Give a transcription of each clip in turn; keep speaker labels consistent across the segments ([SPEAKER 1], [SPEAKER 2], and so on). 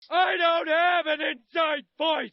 [SPEAKER 1] I don't have an inside voice!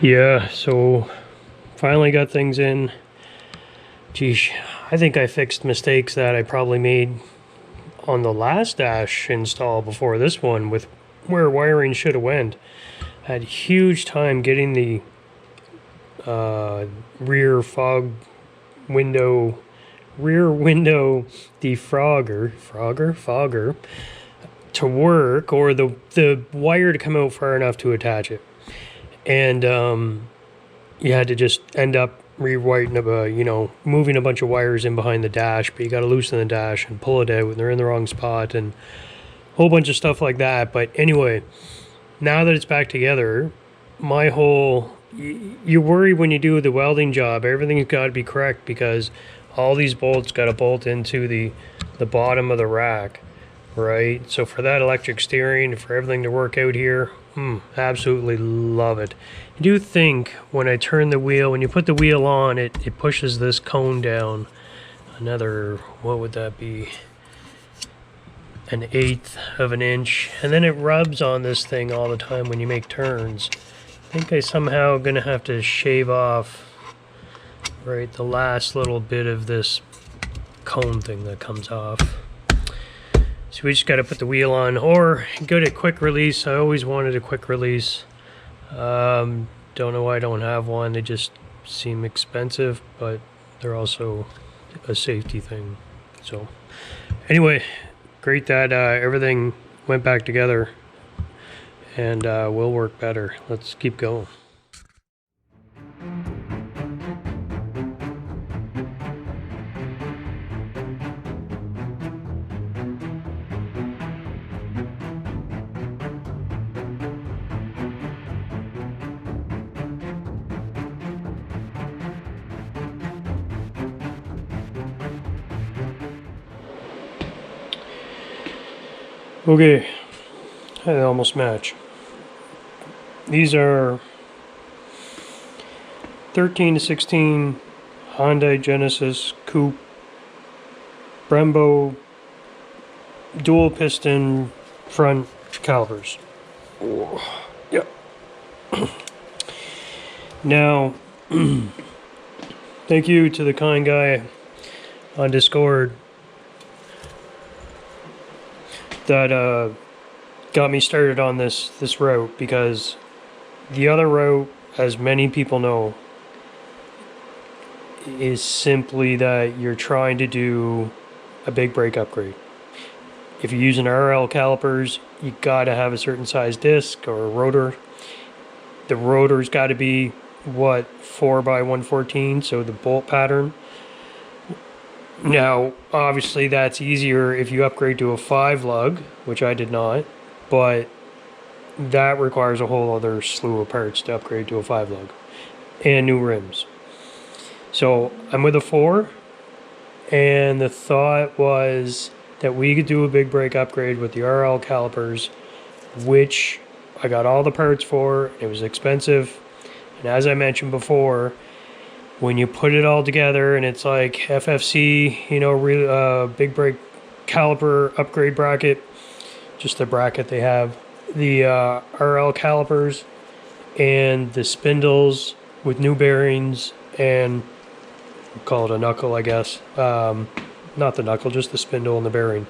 [SPEAKER 2] Yeah, so finally got things in. Geesh, I think I fixed mistakes that I probably made on the last dash install before this one with where wiring should have went. I had huge time getting the rear window fogger to work, or the wire to come out far enough to attach it. And you had to just end up rewriting moving a bunch of wires in behind the dash, but you got to loosen the dash and pull it out when they're in the wrong spot, and a whole bunch of stuff like that. But anyway, now that it's back together, you worry when you do the welding job, everything's got to be correct, because all these bolts got to bolt into the bottom of the rack, right? So for that electric steering, for everything to work out here, absolutely love it. I do think when I turn the wheel, when you put the wheel on, it pushes this cone down another, what would that be, an 1/8 of an inch, and then it rubs on this thing all the time when you make turns. I think I somehow gonna have to shave off right the last little bit of this cone thing that comes off. So we just got to put the wheel on, or go to quick release. I always wanted a quick release. Don't know why I don't have one. They just seem expensive, but they're also a safety thing. So anyway, great that everything went back together and will work better. Let's keep going. Okay, they almost match. These are 13 to 16 Hyundai Genesis Coupe Brembo dual piston front calipers. Oh, yep. Now, thank you to the kind guy on Discord that got me started on this route, because the other route, as many people know, is simply that you're trying to do a big brake upgrade. If you're using RL calipers, you gotta have a certain size disc or a rotor. The rotor's got to be 4x114, so the bolt pattern. Now, obviously that's easier if you upgrade to a 5-lug, which I did not, but that requires a whole other slew of parts to upgrade to a 5-lug and new rims. So I'm with a 4, and the thought was that we could do a big brake upgrade with the RL calipers, which I got all the parts for. It was expensive, and as I mentioned before, when you put it all together and it's like FFC, big brake caliper upgrade bracket, just the bracket they have, the RL calipers and the spindles with new bearings, and we'll call it a knuckle, I guess. Not the knuckle, just the spindle and the bearing.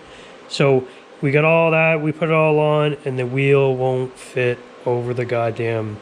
[SPEAKER 2] So we got all that, we put it all on, and the wheel won't fit over the goddamn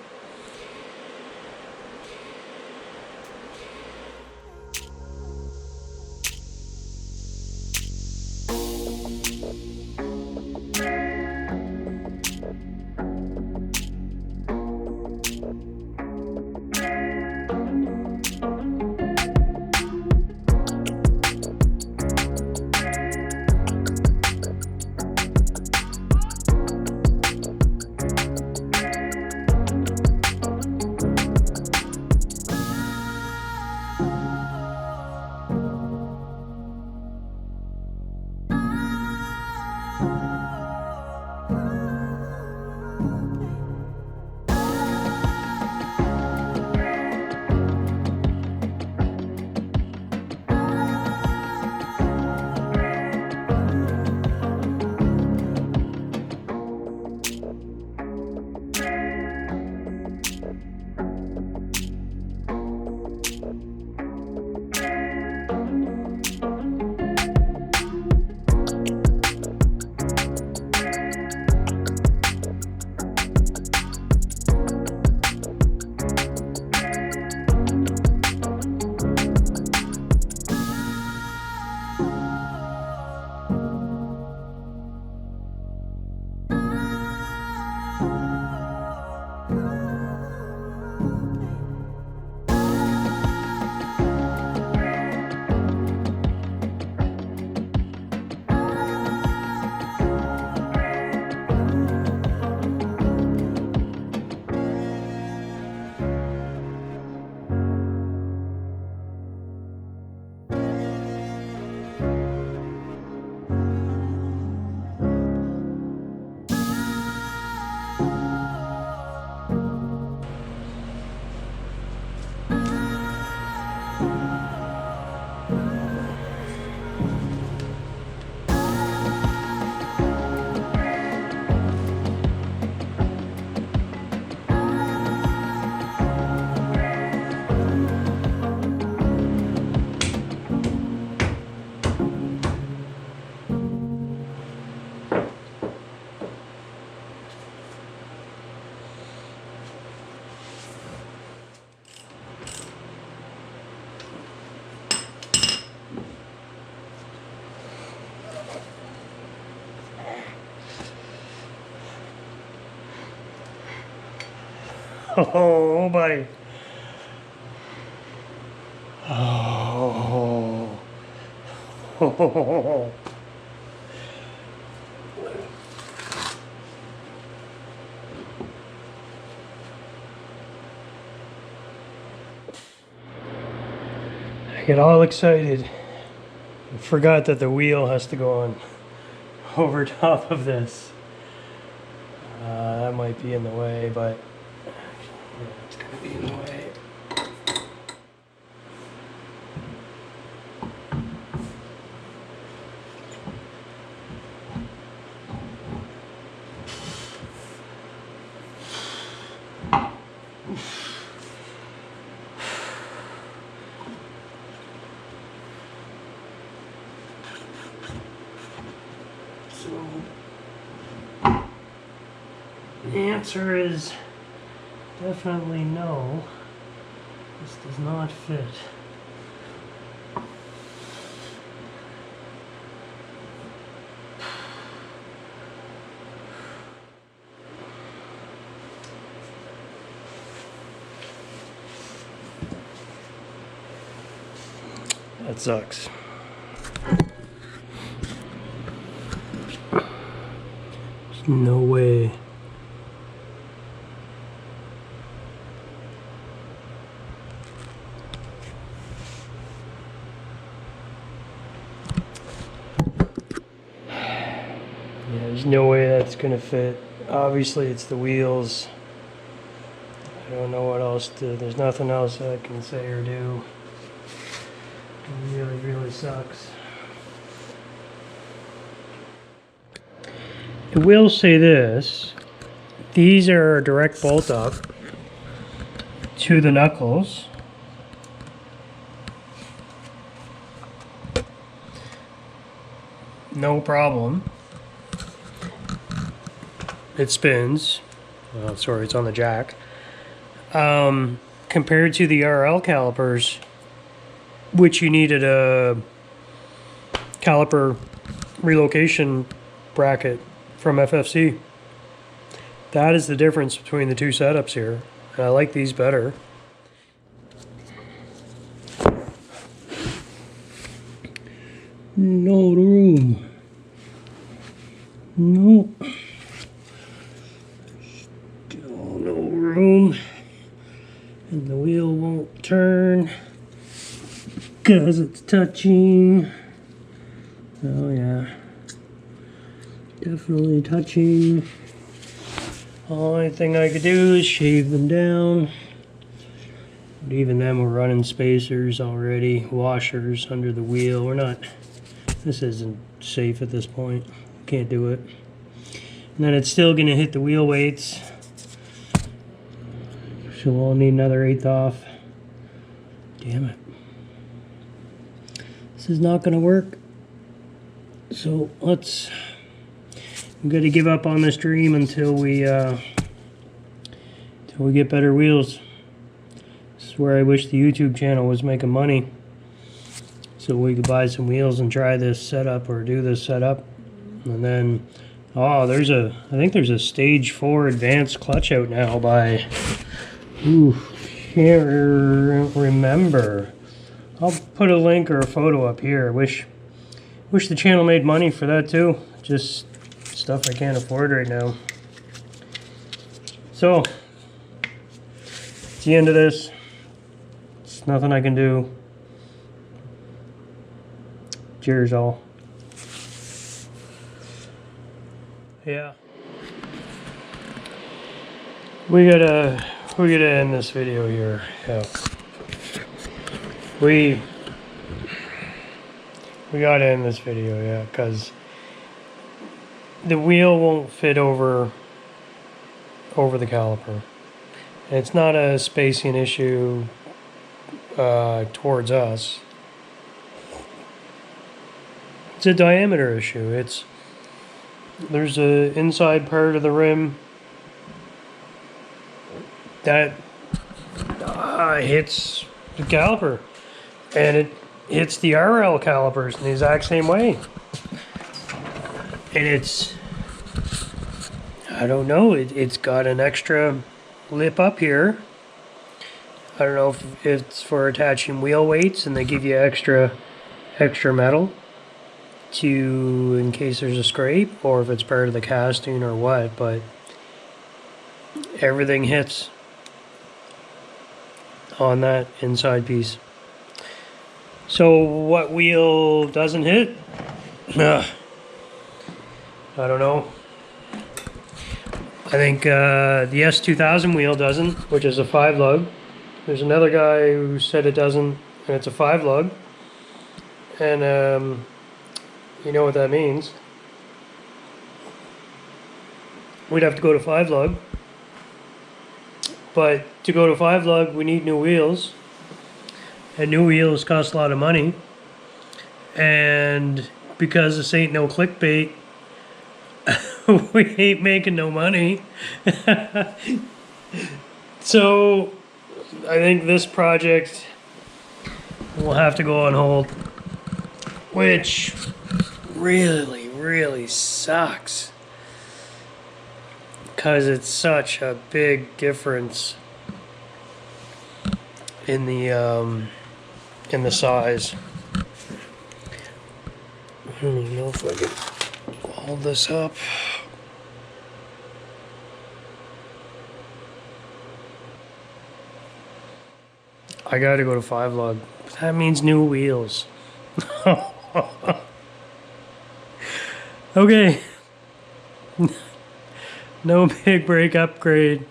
[SPEAKER 2] Oh, buddy. Oh. Oh. I get all excited. I forgot that the wheel has to go on over top of this. That might be in the way, but yeah, it's gonna be in the way. So the answer is definitely no. This does not fit. That sucks. There's no way. There's no way that's gonna fit. Obviously it's the wheels. I don't know what else to, there's nothing else I can say or do. It really, really sucks. I will say this, these are a direct bolt up to the knuckles. No problem. It spins. Oh, sorry, it's on the jack. Compared to the RL calipers, which you needed a caliper relocation bracket from FFC. That is the difference between the two setups here. And I like these better. No room. No. Still no room. And the wheel won't turn because it's touching. Oh yeah. Definitely touching. Only thing I could do is shave them down. But even then we're running spacers already, washers under the wheel. We're not, this isn't safe at this point. Can't do it. And then it's still gonna hit the wheel weights. So we'll need another 1/8 off. Damn it. This is not gonna work. So let's, I'm gonna give up on this dream until we get better wheels. This is where I wish the YouTube channel was making money, so we could buy some wheels and try this setup or do this setup. And then, oh, I think there's a stage 4 advanced clutch out now by, can't remember. I'll put a link or a photo up here. Wish the channel made money for that too. Just stuff I can't afford right now. So, it's the end of this. It's nothing I can do. Cheers all. Yeah. We gotta end this video here. Yeah. We gotta end this video, yeah, because the wheel won't fit over the caliper. And it's not a spacing issue towards us. It's a diameter issue. There's a inside part of the rim that hits the caliper, and it hits the RL calipers in the exact same way. And I don't know, it's got an extra lip up here. I don't know if it's for attaching wheel weights and they give you extra metal to in case there's a scrape, or if it's part of the casting or what, but everything hits on that inside piece. So what wheel doesn't hit? I don't know. I think the S2000 wheel doesn't, which is a 5-lug. There's another guy who said it doesn't, and it's a 5-lug. And you know what that means. We'd have to go to 5-lug. But to go to 5-lug, we need new wheels. And new wheels cost a lot of money. And because this ain't no clickbait, we ain't making no money. So I think this project will have to go on hold, which really sucks, because it's such a big difference in the size. I don't even know if I can hold this up. I gotta go to 5-lug. That means new wheels. Okay. No big brake upgrade.